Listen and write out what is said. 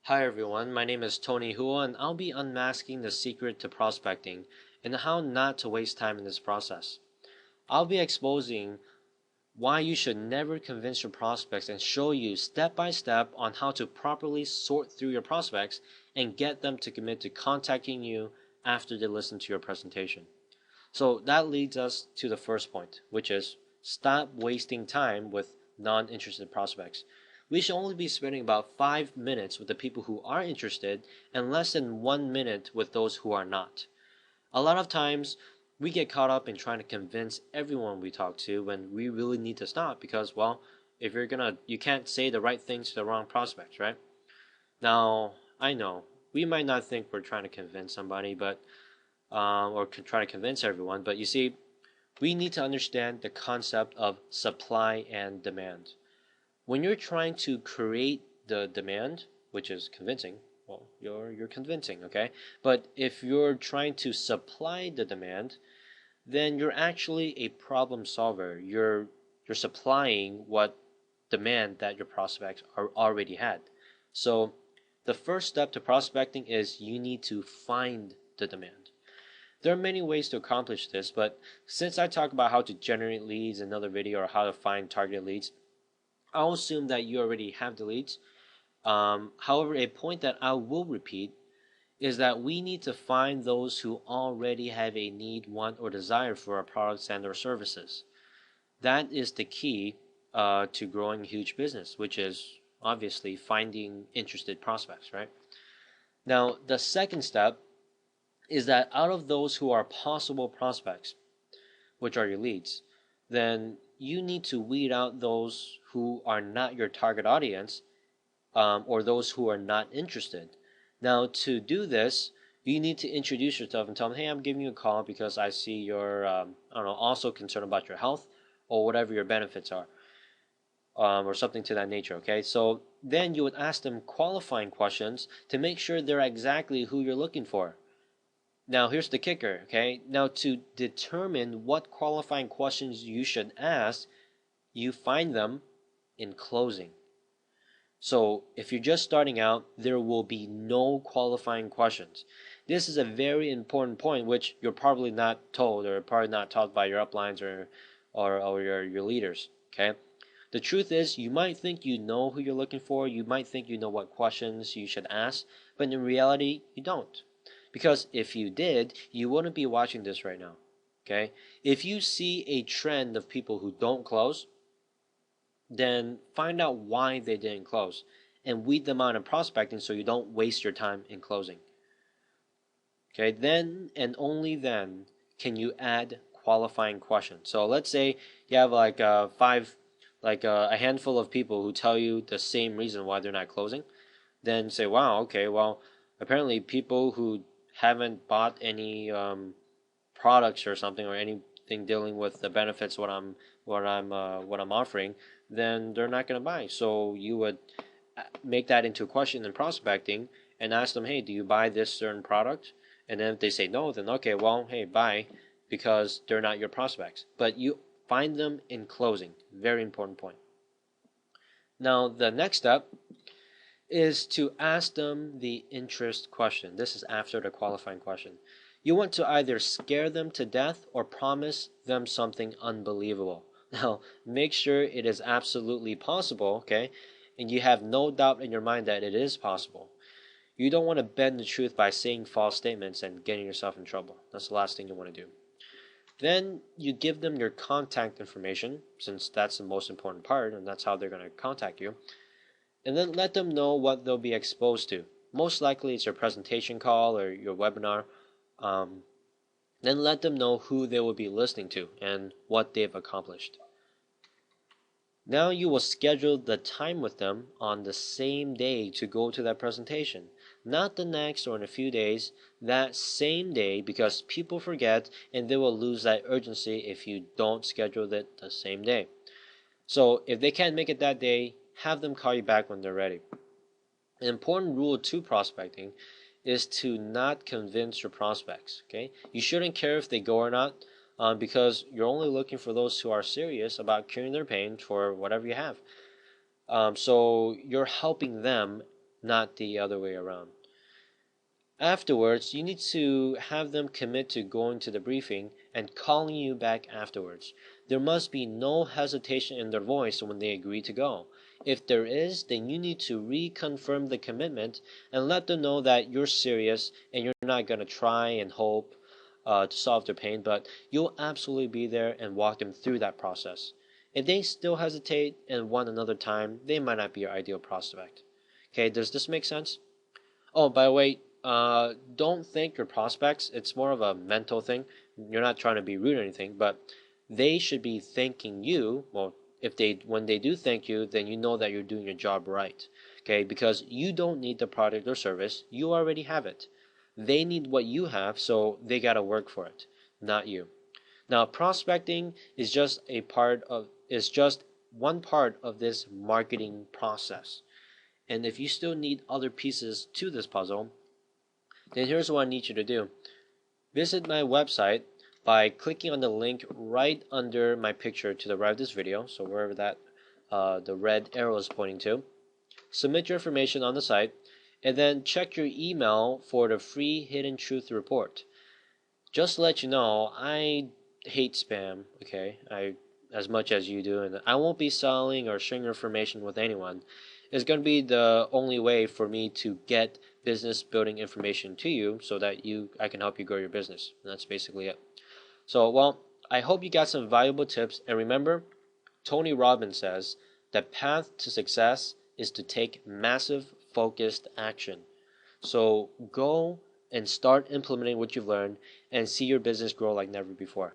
Hi everyone, my name is Tony Hua and I'll be unmasking the secret to prospecting and how not to waste time in this process. I'll be exposing why you should never convince your prospects and show you step by step on how to properly sort through your prospects and get them to commit to contacting you after they listen to your presentation. So that leads us to the first point, which is stop wasting time with non-interested prospects. We should only be spending about 5 minutes with the people who are interested and less than 1 minute with those who are not. A lot of times we get caught up in trying to convince everyone we talk to when we really need to stop because, well, if you can't say the right things to the wrong prospects, right? Now, I know we might not think we're trying to convince somebody, but or try to convince everyone. But you see, we need to understand the concept of supply and demand. When you're trying to create the demand, which is convincing, well, you're convincing, okay? But if you're trying to supply the demand, then you're actually a problem solver. You're supplying what demand that your prospects are already had. So the first step to prospecting is you need to find the demand. There are many ways to accomplish this, but since I talk about how to generate leads in another video or how to find targeted leads, I'll assume that you already have the leads. However, a point that I will repeat is that we need to find those who already have a need, want, or desire for our products and or services. That is the key to growing a huge business, which is obviously finding interested prospects, right? Now, the second step is that out of those who are possible prospects, which are your leads, then you need to weed out those who are not your target audience or those who are not interested. Now, to do this, you need to introduce yourself and tell them, hey, I'm giving you a call because I see you're, I don't know, also concerned about your health or whatever your benefits are, or something to that nature, okay? So then you would ask them qualifying questions to make sure they're exactly who you're looking for. Now, here's the kicker, okay? Now, to determine what qualifying questions you should ask, you find them in closing. So, if you're just starting out, there will be no qualifying questions. This is a very important point, which you're probably not told or probably not taught by your uplines or your leaders, okay? The truth is, you might think you know who you're looking for, you might think you know what questions you should ask, but in reality, you don't. Because if you did, you wouldn't be watching this right now. Okay? If you see a trend of people who don't close, then find out why they didn't close and weed them out in prospecting so you don't waste your time in closing. Okay? Then and only then can you add qualifying questions. So let's say you have like a handful of people who tell you the same reason why they're not closing. Then say, wow, okay, well, apparently people who haven't bought any products or something or anything dealing with the benefits what I'm offering, then they're not going to buy. So you would make that into a question in prospecting and ask them, hey, do you buy this certain product? And then if they say no, then okay, well, hey, buy, because they're not your prospects. But you find them in closing. Very important point. Now the next step is to ask them the interest question. This is after the qualifying question. You want to either scare them to death or promise them something unbelievable. Now, make sure it is absolutely possible, okay? And you have no doubt in your mind that it is possible. You don't want to bend the truth by saying false statements and getting yourself in trouble. That's the last thing you want to do. Then you give them your contact information, since that's the most important part, and that's how they're going to contact you. And then let them know what they'll be exposed to. Most likely it's your presentation call or your webinar. Then let them know who they will be listening to and what they've accomplished. Now you will schedule the time with them on the same day to go to that presentation. Not the next or in a few days, that same day, because people forget and they will lose that urgency if you don't schedule it the same day. So if they can't make it that day, have them call you back when they're ready. An important rule to prospecting is to not convince your prospects. Okay, you shouldn't care if they go or not, because you're only looking for those who are serious about curing their pain for whatever you have. So you're helping them not the other way around. Afterwards, you need to have them commit to going to the briefing and calling you back afterwards. There must be no hesitation in their voice when they agree to go. If there is, then you need to reconfirm the commitment and let them know that you're serious and you're not going to try and hope to solve their pain, but you'll absolutely be there and walk them through that process. If they still hesitate and want another time, they might not be your ideal prospect. Okay, does this make sense? Oh, by the way, don't thank your prospects. It's more of a mental thing. You're not trying to be rude or anything, but they should be thanking you. Well, if they when they do thank you, then you know that you're doing your job right. Okay, because you don't need the product or service. You already have it. They need what you have, so they gotta work for it, not you. Now, prospecting is just one part of this marketing process. And if you still need other pieces to this puzzle, then here's what I need you to do. Visit my website by clicking on the link right under my picture to the right of this video, so wherever that the red arrow is pointing to. Submit your information on the site, and then check your email for the free Hidden Truth Report. Just to let you know, I hate spam, okay? As much as you do, and I won't be selling or sharing information with anyone. It's going to be the only way for me to get business building information to you so that I can help you grow your business. And that's basically it. So, well, I hope you got some valuable tips, and remember, Tony Robbins says the path to success is to take massive focused action. So go and start implementing what you've learned and see your business grow like never before.